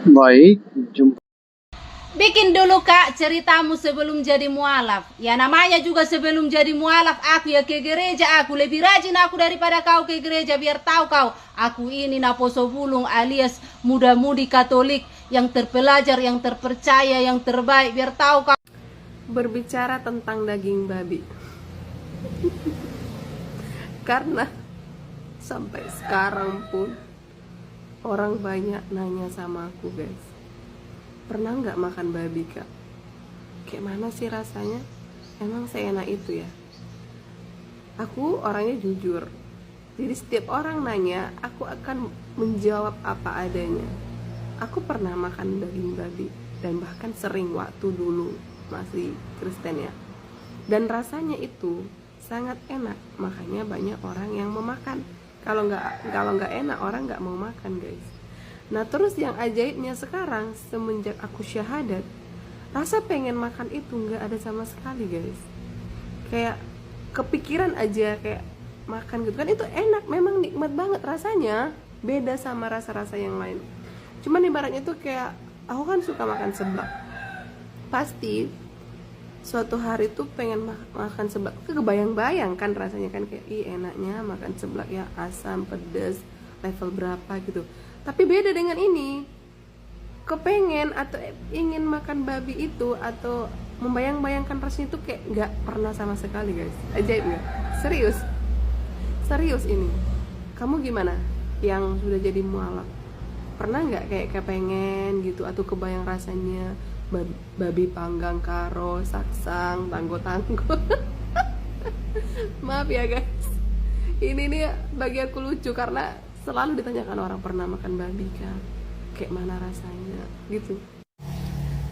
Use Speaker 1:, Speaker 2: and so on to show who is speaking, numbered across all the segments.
Speaker 1: Baik, jumpa.
Speaker 2: Bikin dulu Kak ceritamu sebelum jadi mualaf. Ya namanya juga sebelum jadi mualaf aku ya ke gereja, aku lebih rajin aku daripada kau ke gereja, biar tahu kau. Aku ini Naposo Bulung alias muda-mudi Katolik yang terpelajar, yang terpercaya, yang terbaik, biar tahu kau.
Speaker 3: Berbicara tentang daging babi. Karena sampai sekarang pun orang banyak nanya sama aku, guys, pernah nggak makan babi Kak? Kayak mana sih rasanya? Emang seenak itu ya? Aku orangnya jujur, jadi setiap orang nanya aku akan menjawab apa adanya. Aku pernah makan daging babi, dan bahkan sering waktu dulu masih Kristen ya. Dan rasanya itu sangat enak, makanya banyak orang yang memakan. Kalau nggak enak, orang nggak mau makan, guys. Nah terus yang ajaibnya sekarang, semenjak aku syahadat, rasa pengen makan itu nggak ada sama sekali, guys. Kayak kepikiran aja kayak makan gitu kan, itu enak, memang nikmat banget rasanya, beda sama rasa-rasa yang lain. Cuman ibaratnya tuh kayak aku kan suka makan seblak, pasti suatu hari tuh pengen makan seblak, kebayang-bayang kan rasanya kan, kayak enaknya makan seblak ya, asam, pedas, level berapa gitu. Tapi beda dengan ini, kepengen atau ingin makan babi itu atau membayang-bayangkan rasanya itu kayak nggak pernah sama sekali, guys. Ajaib nggak? Serius ini. Kamu gimana yang sudah jadi mualaf? Pernah nggak kayak kepengen gitu atau kebayang rasanya babi panggang karo, saksang, tanggo-tanggo? Maaf ya guys, ini nih bagi aku lucu karena selalu ditanyakan orang, pernah makan babi kan? Kayak mana rasanya gitu.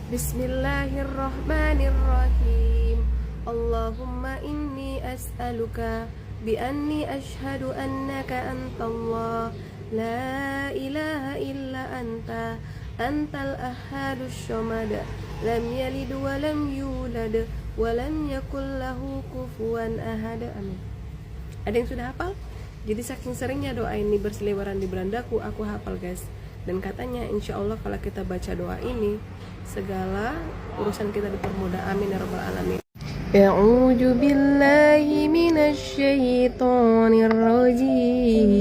Speaker 3: Bismillahirrahmanirrahim. Allahumma inni as'aluka bi anni ashhadu annaka antallah la ilaha illa anta antal ahadus syamad lam yalid wa lam yulad wa lam yakul lahu kufuwan ahad. Amin. Ada yang sudah hafal? Jadi saking seringnya doa ini berseliweran di berandaku, aku hafal, guys. Dan katanya insya Allah kalau kita baca doa ini, segala urusan kita dipermudah. Amin ya rabbal alamin. A'udzu billahi minasy syaithanir rajim.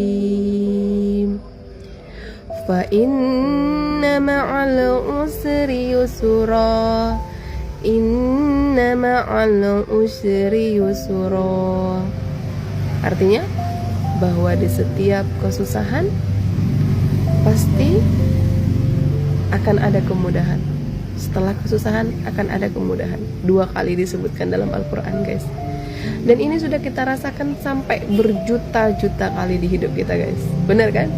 Speaker 3: Fa inna ma'al usri yusra. Inna ma'al usri yusra. Artinya bahwa di setiap kesusahan pasti akan ada kemudahan. Setelah kesusahan akan ada kemudahan. 2 kali disebutkan dalam Al-Quran, guys. Dan ini sudah kita rasakan sampai berjuta-juta kali di hidup kita, guys. Benar kan?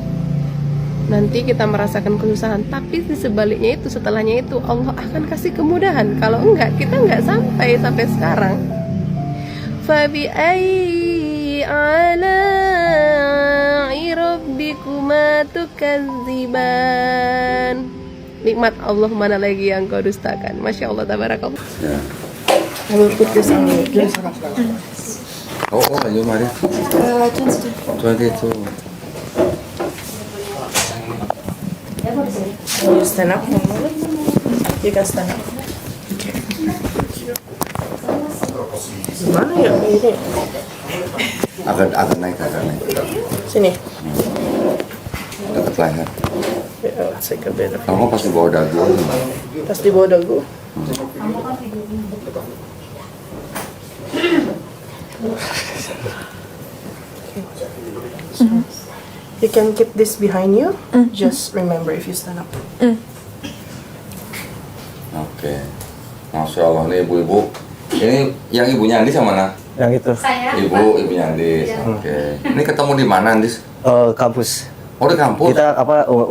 Speaker 3: Nanti kita merasakan kesusahan, tapi di sebaliknya itu, setelahnya itu Allah akan kasih kemudahan. Kalau enggak, kita enggak sampai sekarang. Fabi ala'i rabbikuma tukadziban. Nikmat Allah mana lagi yang kau dustakan. Masya Allah, tabarakallah.
Speaker 4: Ya.
Speaker 3: I will put this on you.
Speaker 4: Oh, ayo mari. 22.
Speaker 3: You stand up. You can stand up. Okay. Gimana ya ini?
Speaker 4: Agak naik.
Speaker 3: Sini.
Speaker 4: Dekat leher.
Speaker 3: Let's take a bit of.
Speaker 4: Kamu pasti bawa dagu.
Speaker 3: Pas di bawah dagu. You can keep this behind you. Just remember if you stand up.
Speaker 4: Oke. Masya Allah, nih ibu-ibu. Ini yang ibunya Andis yang mana?
Speaker 5: Yang itu
Speaker 4: Ibunya Andis. Oke. Ini ketemu di mana, Andis?
Speaker 5: kampus.
Speaker 4: Oh, di kampus?
Speaker 5: Kita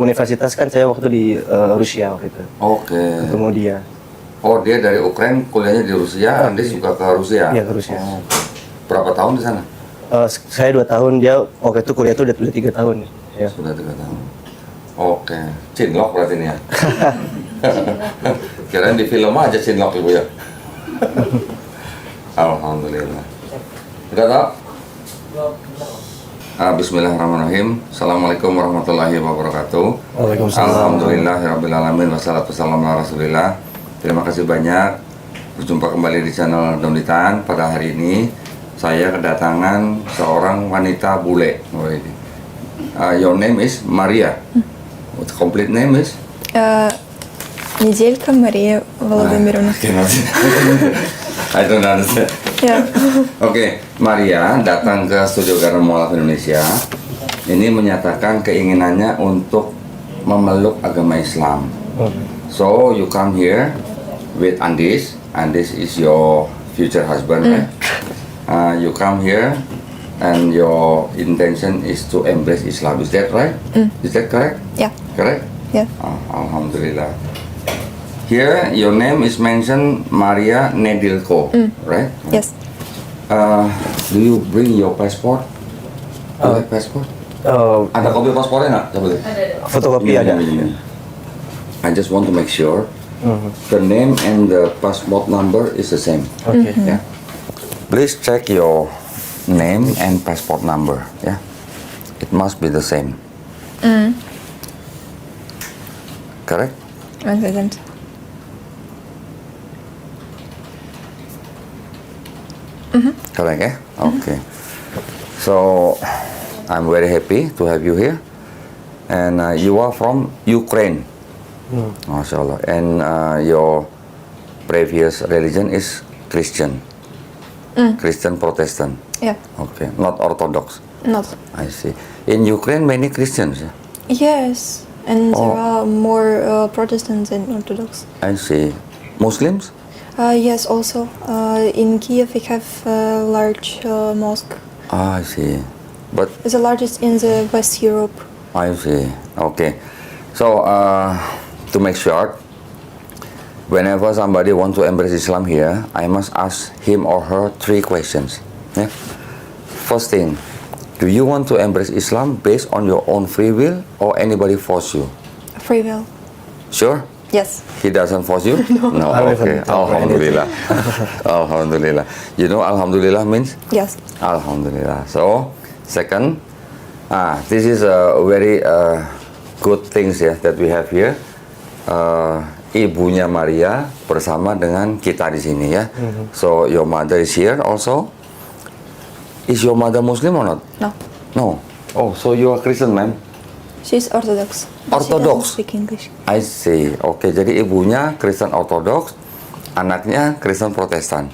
Speaker 5: universitas kan, saya waktu di Rusia waktu itu.
Speaker 4: Oke.
Speaker 5: Ketemu dia.
Speaker 4: Oh, dia dari Ukraina, kuliahnya di Rusia, Andis juga ke Rusia?
Speaker 5: Iya, ke Rusia.
Speaker 4: Oh. Berapa tahun di sana?
Speaker 5: Saya 2 tahun, dia waktu itu kuliah itu udah 3 tahun. Ya.
Speaker 4: Sudah 3 tahun. Oke. Cinlok berarti ini ya? Kirain di film aja cinlok ibu ya? Alhamdulillah. Udah tau? Bismillahirrahmanirrahim. Assalamualaikum warahmatullahi wabarakatuh.
Speaker 5: Waalaikumsalam.
Speaker 4: Alhamdulillahirrabbilalamin. Wassalatu wassalamu ala rasulillah. Terima kasih banyak. Berjumpa kembali di channel Daunitan. Pada hari ini saya kedatangan seorang wanita bule. Your name is Maria. What complete name is?
Speaker 1: Неделька Мария Володимировна.
Speaker 4: I don't understand.
Speaker 1: Yeah.
Speaker 4: Oke, Maria datang ke Studio Garden Mualaf Indonesia. Ini menyatakan keinginannya untuk memeluk agama Islam. So you come here with Andis. Andis is your future husband, right? You come here and your intention is to embrace Islam. Is that right? Is that correct?
Speaker 1: Yeah.
Speaker 4: Correct?
Speaker 1: Yeah.
Speaker 4: Alhamdulillah. Here your name is mentioned Maria Nedilko, right?
Speaker 1: Yes.
Speaker 4: Do you bring your passport? Passport? Ada kopi paspornya nggak? Coba lihat.
Speaker 5: Fotokopi ada.
Speaker 4: I just want to make sure the name and the passport number is the same.
Speaker 5: Okay.
Speaker 4: Yeah. Please check your name and passport number. Yeah. It must be the same. Correct?
Speaker 1: 1 second.
Speaker 4: Correct, eh? Okay. So, I'm very happy to have you here. And you are from Ukraine. MashaAllah. And your previous religion is Christian. Christian Protestant.
Speaker 1: Yeah.
Speaker 4: Okay. Not Orthodox.
Speaker 1: Not.
Speaker 4: I see. In Ukraine, many Christians. Yeah?
Speaker 1: Yes. And
Speaker 4: Oh.
Speaker 1: there are more Protestants than Orthodox.
Speaker 4: I see. Muslims?
Speaker 1: Yes, also. In Kiev we have a large mosque.
Speaker 4: I see. But
Speaker 1: It's the largest in the West Europe.
Speaker 4: I see. Okay. So, to make short, whenever somebody want to embrace Islam here, I must ask him or her 3 questions. Yeah. First thing, do you want to embrace Islam based on your own free will or anybody force you?
Speaker 1: Free will.
Speaker 4: Sure?
Speaker 1: Yes.
Speaker 4: He doesn't force you? No.
Speaker 5: I
Speaker 4: Okay.
Speaker 5: haven't done
Speaker 4: Alhamdulillah. Alhamdulillah. You know Alhamdulillah means?
Speaker 1: Yes.
Speaker 4: Alhamdulillah. So, second, this is a very good things ya that we have here. Ibunya Maria bersama dengan kita di sini ya. So your mother is here also. Is your mother Muslim or not?
Speaker 1: No.
Speaker 4: No. Oh, so you are Christian, ma'am?
Speaker 1: She's Orthodox. But she
Speaker 4: Orthodox?
Speaker 1: doesn't speak English.
Speaker 4: I see. Oke, jadi ibunya Kristen Orthodox, anaknya Kristen Protestan.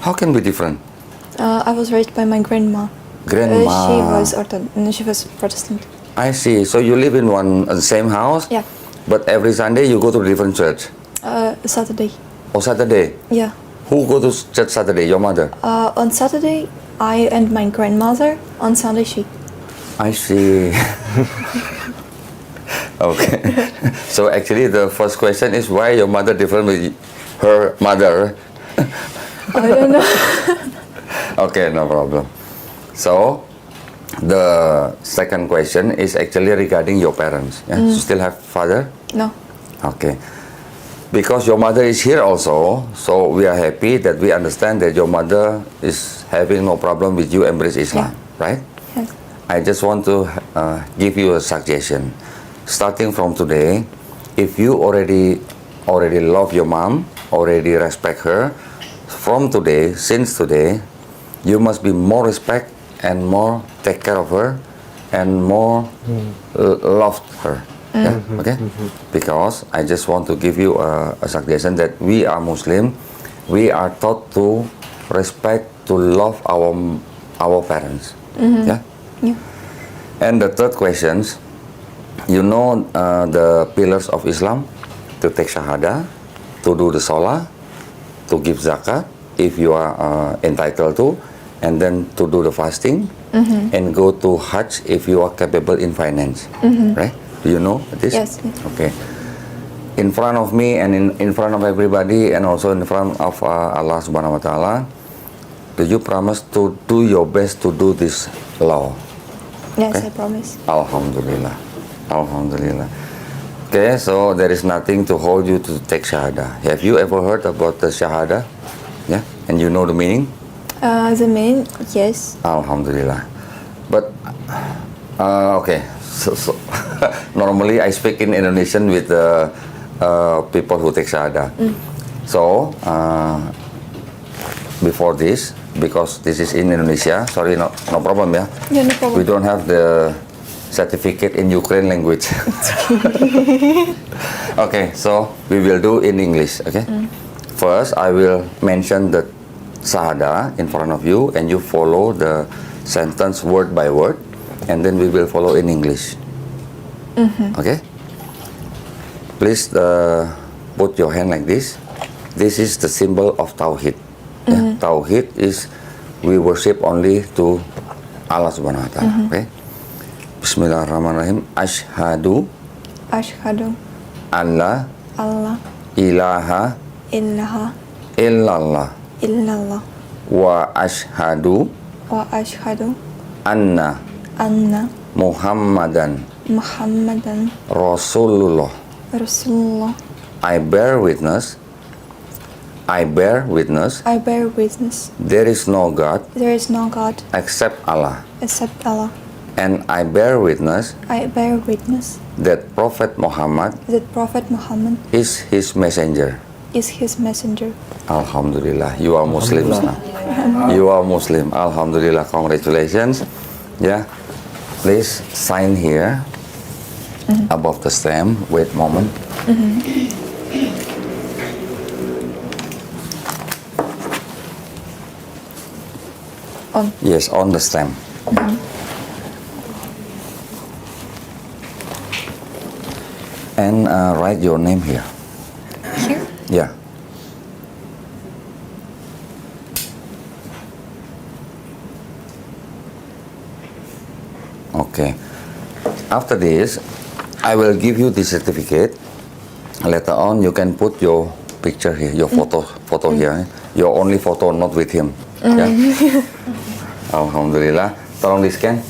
Speaker 4: How can be different?
Speaker 1: I was raised by my grandma.
Speaker 4: Grandma.
Speaker 1: She was Protestant.
Speaker 4: I see. So you live in one same house?
Speaker 1: Yeah.
Speaker 4: But every Sunday you go to a different church.
Speaker 1: Saturday.
Speaker 4: Oh, Saturday.
Speaker 1: Yeah.
Speaker 4: Who go to church Saturday? Your mother.
Speaker 1: On Saturday, I and my grandmother. On Sunday, she.
Speaker 4: I see. Okay. So actually, the first question is why your mother different with her mother?
Speaker 1: I don't know.
Speaker 4: Okay, no problem. So the second question is actually regarding your parents. Yeah? You still have father?
Speaker 1: No.
Speaker 4: Okay. Because your mother is here also, so we are happy that we understand that your mother is having no problem with you embrace Islam, right?
Speaker 1: Yes.
Speaker 4: I just want to give you a suggestion. Starting from today, if you already love your mom, already respect her, from today, since today, you must be more respect and more take care of her and more love her. Yeah? Okay? Because I just want to give you a suggestion that we are Muslim, we are taught to respect, to love our parents. Yeah?
Speaker 1: Yeah.
Speaker 4: And the third questions, you know the pillars of Islam, to take shahada, to do the salah, to give zakat, if you are entitled to, and then to do the fasting, and go to Hajj if you are capable in finance, right? Do you know this?
Speaker 1: Yes.
Speaker 4: Okay. In front of me and in front of everybody and also in front of Allah Subhanahu Wa Taala, do you promise to do your best to do this law?
Speaker 1: Yes,
Speaker 4: Okay.
Speaker 1: I promise.
Speaker 4: Alhamdulillah. Alhamdulillah. Okay, so there is nothing to hold you to take shahada. Have you ever heard about the shahada? Yeah, and you know the meaning?
Speaker 1: The main, yes.
Speaker 4: Alhamdulillah. But okay, so normally I speak in Indonesian with the people who take Shahada. So before this, because this is in Indonesia, sorry, no problem ya.
Speaker 1: Yeah, no problem.
Speaker 4: We don't have the certificate in Ukraine language. Okay, so we will do in English. Okay. First, I will mention the Shahada in front of you, and you follow the sentence word by word, and then we will follow in English. Okay. Please put your hand like this. This is the symbol of Tauhid. Yeah, Tauhid is we worship only to Allah Subhanahu Wa Taala. Okay. Bismillahirrahmanirrahim. Ashhadu
Speaker 1: Ashhadu
Speaker 4: alla
Speaker 1: Allah
Speaker 4: ilaha
Speaker 1: ilaha
Speaker 4: illallah
Speaker 1: illallah
Speaker 4: wa ashhadu
Speaker 1: wa ashhadu
Speaker 4: anna
Speaker 1: anna
Speaker 4: Muhammadan
Speaker 1: Muhammadan
Speaker 4: Rasulullah.
Speaker 1: Rasulullah.
Speaker 4: I bear witness
Speaker 1: I bear witness
Speaker 4: there is no God
Speaker 1: there is no God
Speaker 4: except Allah,
Speaker 1: except Allah.
Speaker 4: and I bear witness
Speaker 1: I bear witness
Speaker 4: that Prophet Muhammad
Speaker 1: that Prophet Muhammad
Speaker 4: is his messenger.
Speaker 1: is his messenger.
Speaker 4: Alhamdulillah, you are Muslims now. You are Muslim. Alhamdulillah, congratulations. Yeah, please sign here above the stamp. Wait a moment.
Speaker 1: On.
Speaker 4: Yes, on the stamp. And write your name here.
Speaker 1: Here?
Speaker 4: Yeah. Okay. After this, I will give you the certificate. Later on, you can put your picture here, your photo here. Your only photo, not with him. Yeah. Alhamdulillah. Tolong di scan.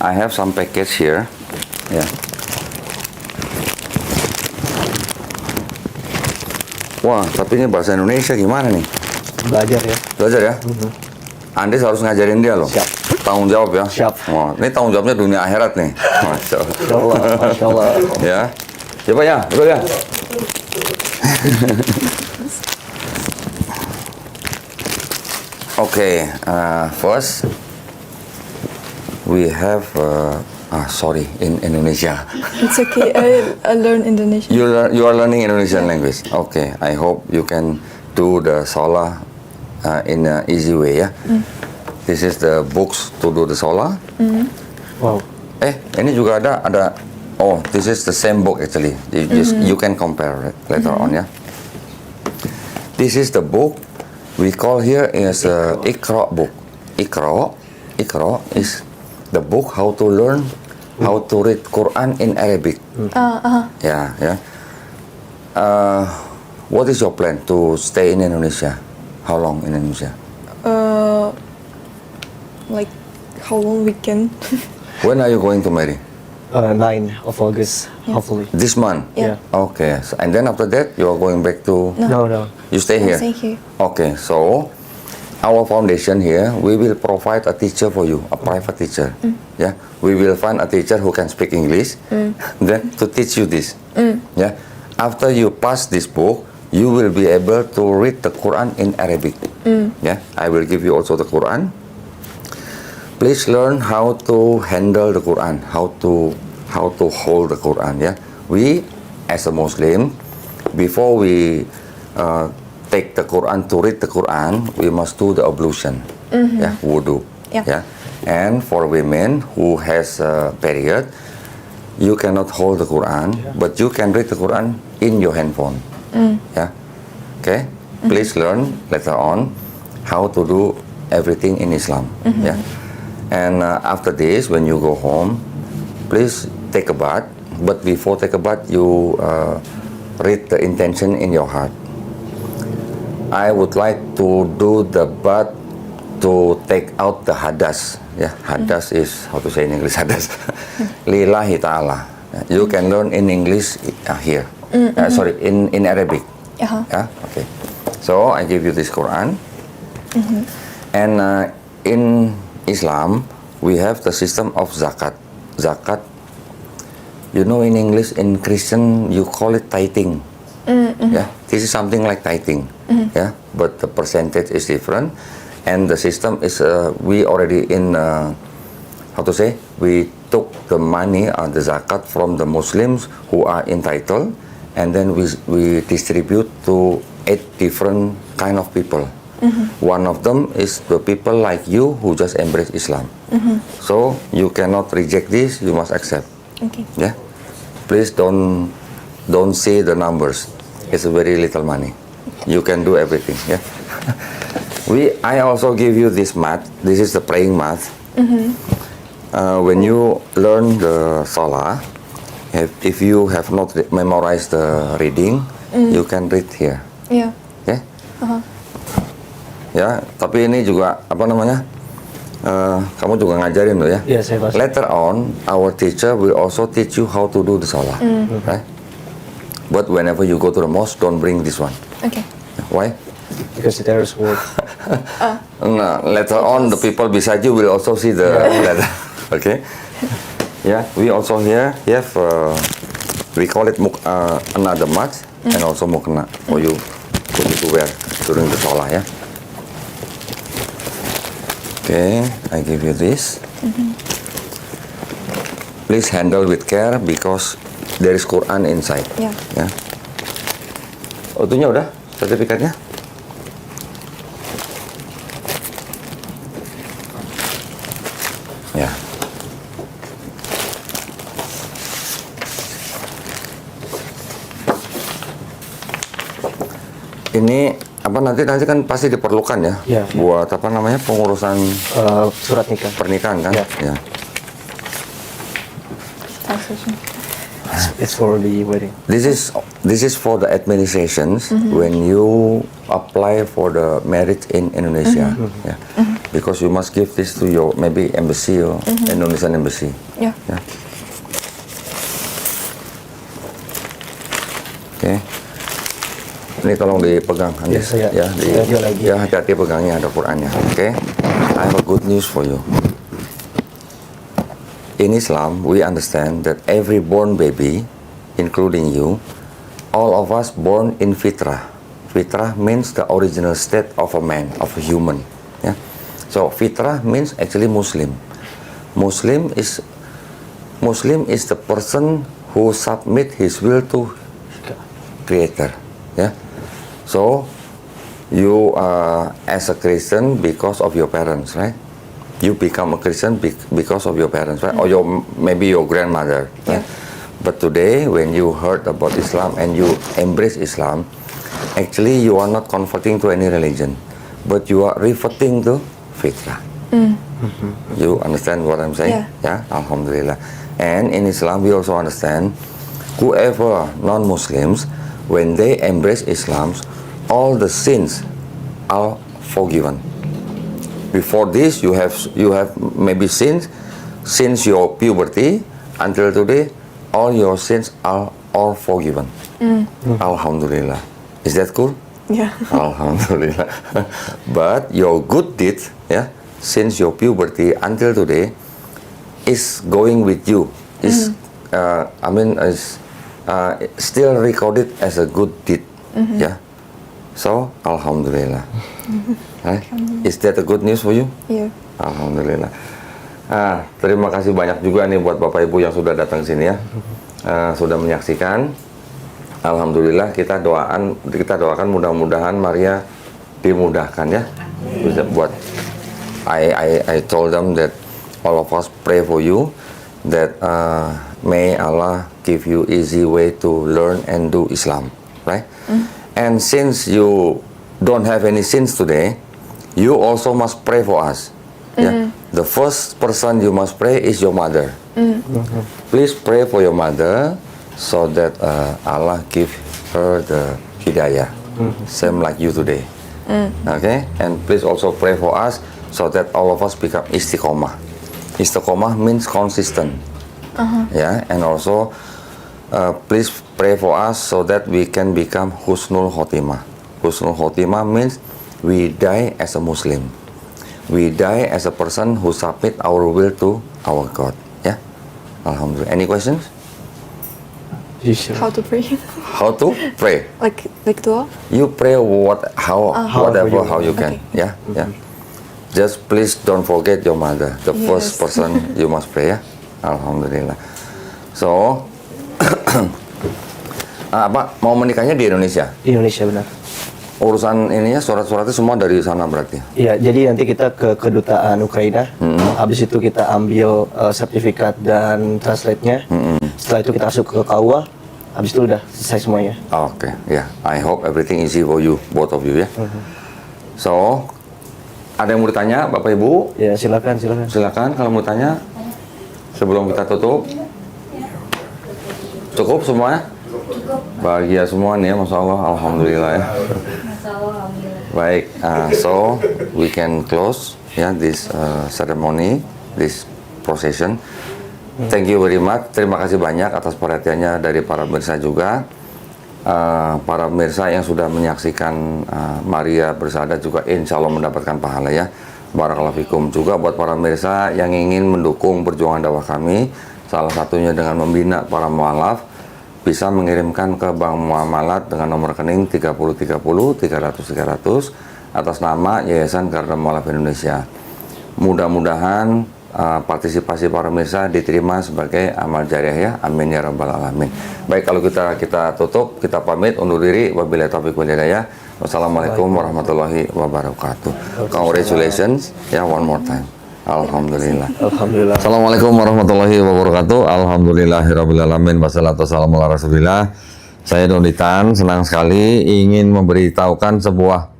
Speaker 4: I have some package here. Yeah. Wah, tapi ini bahasa Indonesia gimana nih?
Speaker 5: Belajar ya.
Speaker 4: Belajar ya? Andis harus ngajarin dia loh.
Speaker 5: Siap.
Speaker 4: Tanggung jawab ya?
Speaker 5: Siap.
Speaker 4: Wah, ini tanggung jawabnya dunia akhirat nih. Masya Allah.
Speaker 5: Masya Allah, Masya Allah.
Speaker 4: Ya. Coba ya, betul ya? Okay, first we have sorry, in Indonesia.
Speaker 1: It's okay. I learn Indonesian.
Speaker 4: You are learning Indonesian language. Okay, I hope you can do the Salah in an easy way ya. This is the books to do the Salah.
Speaker 5: Wow.
Speaker 4: Ini juga ada. Oh, this is the same book actually. You can compare it later on ya. This is the book we call here is Iqra book. Iqra is the book how to learn how to read Quran in Arabic. Yeah. What is your plan to stay in Indonesia? How long in Indonesia?
Speaker 1: Like how long we can?
Speaker 4: When are you going to marry?
Speaker 5: 9 of August, hopefully.
Speaker 4: This month?
Speaker 1: Yeah.
Speaker 4: Okay. So, and then after that, you are going back to...
Speaker 5: No.
Speaker 4: You stay here?
Speaker 1: Stay here.
Speaker 4: Okay. So, our foundation here, we will provide a teacher for you, a private teacher. Yeah. We will find a teacher who can speak English, then to teach you this. Yeah. After you pass this book, you will be able to read the Quran in Arabic. Yeah. I will give you also the Quran. Please learn how to handle the Quran, how to hold the Quran. Yeah, we as a Muslim, before we take the Quran to read the Quran, we must do the ablution. Yeah, wudu. Yeah, and for women who has a period, you cannot hold the Quran, but you can read the Quran in your handphone. Yeah, okay. Please learn later on how to do everything in Islam. Yeah. And after this, when you go home, please take a bath. But before take a bath, you read the intention in your heart. I would like to do the bath to take out the hadas. Yeah, hadas is how to say in English. Hadas, lillahi ta'ala. You can learn in English here. Sorry, in Arabic. Yeah, okay. So I give you this Quran, and in Islam, we have the system of zakat. Zakat, you know, in English, in Christian, you call it tithing. Yeah, this is something like tithing. Yeah, but the percentage is different, and the system is we already in how to say, we took the money the zakat from the Muslims who are entitled, and then we distribute to 8 different kind of people. One of them is the people like you who just embrace Islam. So you cannot reject this, you must accept.
Speaker 1: Okay.
Speaker 4: Yeah, please don't say the numbers. It's very little money. You can do everything. Yeah. I also give you this math. This is the praying math. When you learn the salah, if you have not memorized the reading, you can read here.
Speaker 1: Yeah.
Speaker 4: Okay? Ya, tapi ini juga apa namanya? Kamu juga ngajarin loh ya.
Speaker 5: Iya, saya pasti.
Speaker 4: Later on, our teacher will also teach you how to do the salah, right? But whenever you go to the mosque, don't bring this one.
Speaker 1: Okay.
Speaker 4: Why?
Speaker 5: Because the terrorist work.
Speaker 4: No, later on, the people beside you will also see the letter. Okay? Yeah, we also here have we call it another mat and also mukna for you to wear during the salah. Yeah. Okay, I give you this. Please handle with care because there is Quran inside.
Speaker 1: Yeah.
Speaker 4: Ya. Oh, itunya udah sertifikatnya? Ya. Ini apa nanti kan pasti diperlukan ya,
Speaker 5: Ya.
Speaker 4: buat apa namanya pengurusan
Speaker 5: Surat nikah.
Speaker 4: pernikahan kan?
Speaker 5: Ya.
Speaker 4: Ya.
Speaker 1: Taxation.
Speaker 5: It's for the wedding.
Speaker 4: This is for the administrations when you apply for the marriage in Indonesia, yeah. Because you must give this to your maybe embassy or Indonesian embassy.
Speaker 1: Yeah.
Speaker 4: Yeah. Oke. Ini tolong dipegang, Andis.
Speaker 5: Yes,
Speaker 4: Ya,
Speaker 5: saya jual lagi.
Speaker 4: ya hati-hati pegangnya, ada Qurannya. Oke. I have a good news for you. In Islam, we understand that every born baby, including you, all of us born in fitrah. Fitrah means the original state of a man, of a human. Yeah. So fitrah means actually Muslim. Muslim is the person who submit his will to Creator. Yeah. So you are as a Christian because of your parents, right? You become a Christian because of your parents, right? Or maybe your grandmother, right?
Speaker 1: Yeah.
Speaker 4: But today, when you heard about Islam and you embrace Islam, actually you are not converting to any religion, but you are reverting to fitrah. You understand what I'm saying?
Speaker 1: Yeah.
Speaker 4: Alhamdulillah. And in Islam, we also understand whoever non-Muslims, when they embrace Islam, all the sins are forgiven. Before this, you have maybe sins since your puberty until today. All your sins are all forgiven. Alhamdulillah. Is that cool?
Speaker 1: Yeah.
Speaker 4: Alhamdulillah. But your good deeds, yeah, since your puberty until today, is going with you. Is is still recorded as a good deed. Yeah. So Alhamdulillah. Right? Is that a good news for you?
Speaker 1: Yeah.
Speaker 4: Alhamdulillah. Terima kasih banyak juga nih buat Bapak Ibu yang sudah datang sini ya, sudah menyaksikan. Alhamdulillah kita doakan mudah-mudahan Maria dimudahkan ya. Bisa buat I told them that all of us pray for you that may Allah give you easy way to learn and do Islam, right? And since you don't have any sins today, you also must pray for us. Yeah? The first person you must pray is your mother. Please pray for your mother so that Allah give her the hidayah, same like you today. Okay? And please also pray for us so that all of us become istiqomah. Istiqomah means consistent. Yeah, and also please pray for us so that we can become husnul khotimah. Husnul khotimah means we die as a Muslim. we die as a person who submit our will to our God. Ya, alhamdulillah. Any questions?
Speaker 1: How to pray?
Speaker 4: How to pray?
Speaker 1: like doa?
Speaker 4: You pray whatever how you can.
Speaker 1: Okay.
Speaker 4: Yeah. Just please don't forget your mother, the first
Speaker 1: Yes.
Speaker 4: person you must pray ya. Alhamdulillah. So, apa mau menikahnya di Indonesia?
Speaker 5: Di Indonesia benar.
Speaker 4: Urusan ininya surat-suratnya semua dari sana berarti.
Speaker 5: Iya, jadi nanti kita ke kedutaan Ukraina. Habis itu kita ambil sertifikat dan translate-nya. Setelah itu kita masuk ke KUA. Habis itu udah selesai semuanya.
Speaker 4: Oke, ya. I hope everything easy for you, both of you ya. So, ada yang mau ditanya, Bapak Ibu?
Speaker 5: Ya, silakan.
Speaker 4: Silakan kalau mau tanya. Sebelum kita tutup. Cukup semuanya? Bahagia semua nih ya, Masya Allah. Alhamdulillah ya. Baik, so we can close this ceremony, this procession. Thank you very much. Terima kasih banyak atas perhatiannya dari para pemirsa juga. Para pemirsa yang sudah menyaksikan Maria Bersahadat juga insya Allah mendapatkan pahala ya. Barakallahu fikum. Juga buat para pemirsa yang ingin mendukung perjuangan dakwah kami, salah satunya dengan membina para mualaf, bisa mengirimkan ke Bank Muamalat dengan nomor rekening 3030 300 atas nama Yayasan Garda Mualaf Indonesia. Mudah-mudahan partisipasi para pemirsa diterima sebagai amal jariah ya. Amin ya rabbal alamin. Baik, kalau kita tutup, kita pamit undur diri. Wabillahi taufiq wal hidayah. Wassalamualaikum warahmatullahi wabarakatuh. Congratulations ya, one more time. Alhamdulillah.
Speaker 5: Alhamdulillah.
Speaker 4: Assalamualaikum warahmatullahi wabarakatuh. Alhamdulillahirabbil alamin. Wassalatu wassalamu ala Rasulillah. Saya Donitan, senang sekali ingin memberitahukan sebuah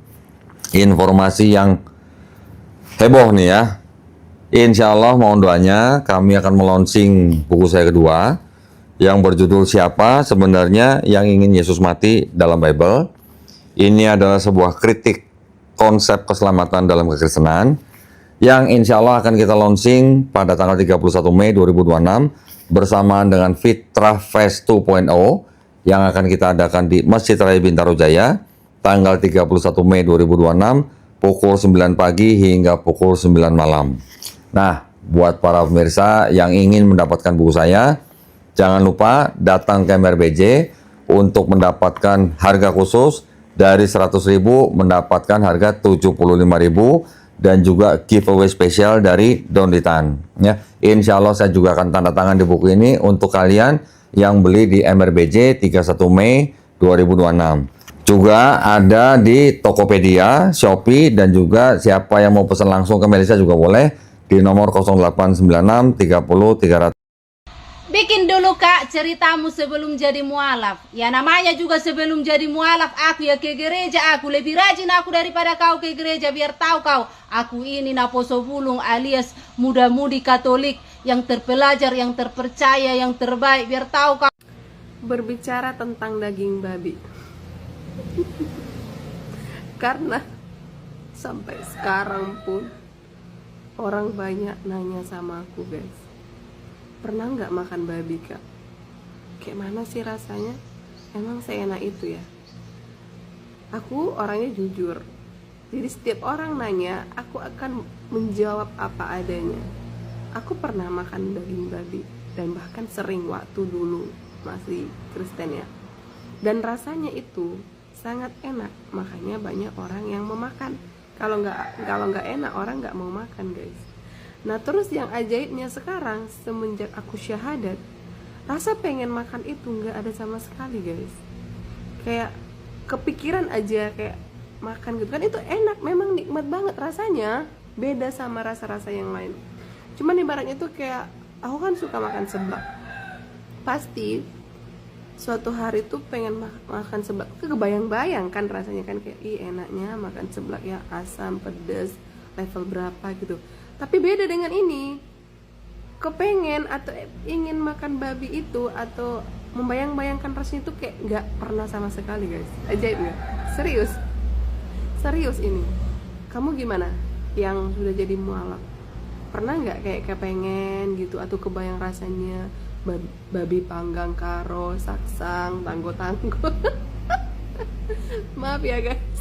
Speaker 4: informasi yang heboh nih ya. Insya Allah mohon doanya, kami akan melonsing buku saya kedua yang berjudul Siapa Sebenarnya Yang Ingin Yesus Mati dalam Bible. Ini adalah sebuah kritik konsep keselamatan dalam kekristenan yang insya Allah akan kita launching pada tanggal 31 Mei 2026 bersamaan dengan Fitrah Fest 2.0 yang akan kita adakan di Masjid Raya Bintaro Jaya tanggal 31 Mei 2026 pukul 9 pagi hingga pukul 9 malam. Nah, buat para pemirsa yang ingin mendapatkan buku saya, jangan lupa datang ke MRBJ untuk mendapatkan harga khusus dari 100.000 mendapatkan harga 75.000 dan juga giveaway spesial dari Donitan ya. Insya Allah saya juga akan tanda tangan di buku ini untuk kalian yang beli di MRBJ 31 Mei 2026. Juga ada di Tokopedia, Shopee, dan juga siapa yang mau pesan langsung ke Melisa juga boleh di nomor 0896 30 300.
Speaker 2: Bikin dulu Kak ceritamu sebelum jadi mualaf. Ya namanya juga sebelum jadi mualaf aku ya ke gereja, aku lebih rajin aku daripada kau ke gereja, biar tahu kau aku ini Naposo Bulung alias muda-mudi Katolik yang terpelajar, yang terpercaya, yang terbaik, biar tahu kau.
Speaker 3: Berbicara tentang daging babi. Karena sampai sekarang pun orang banyak nanya sama aku, guys, pernah nggak makan babi Kak? Kayak mana sih rasanya? Emang seenak itu ya? Aku orangnya jujur, jadi setiap orang nanya aku akan menjawab apa adanya. Aku pernah makan daging babi dan bahkan sering waktu dulu masih Kristen ya, dan rasanya itu sangat enak, makanya banyak orang yang memakan. Kalau nggak enak orang nggak mau makan, guys. Nah terus yang ajaibnya sekarang semenjak aku syahadat, rasa pengen makan itu nggak ada sama sekali, guys. Kayak kepikiran aja kayak makan gitu kan, itu enak, memang nikmat banget rasanya, beda sama rasa-rasa yang lain. Cuman ibaratnya tuh kayak aku kan suka makan seblak, pasti suatu hari tuh pengen makan seblak, kebayang-bayang kan rasanya kan, kayak ih enaknya makan seblak ya, asam, pedas, level berapa gitu. Tapi beda dengan ini, kepengen atau ingin makan babi itu atau membayang-bayangkan rasanya itu kayak nggak pernah sama sekali, guys. Ajaib nggak? Serius ini. Kamu gimana yang sudah jadi mualaf? Pernah nggak kayak kepengen gitu atau kebayang rasanya babi panggang karo, saksang, tanggo-tanggo? Maaf ya guys.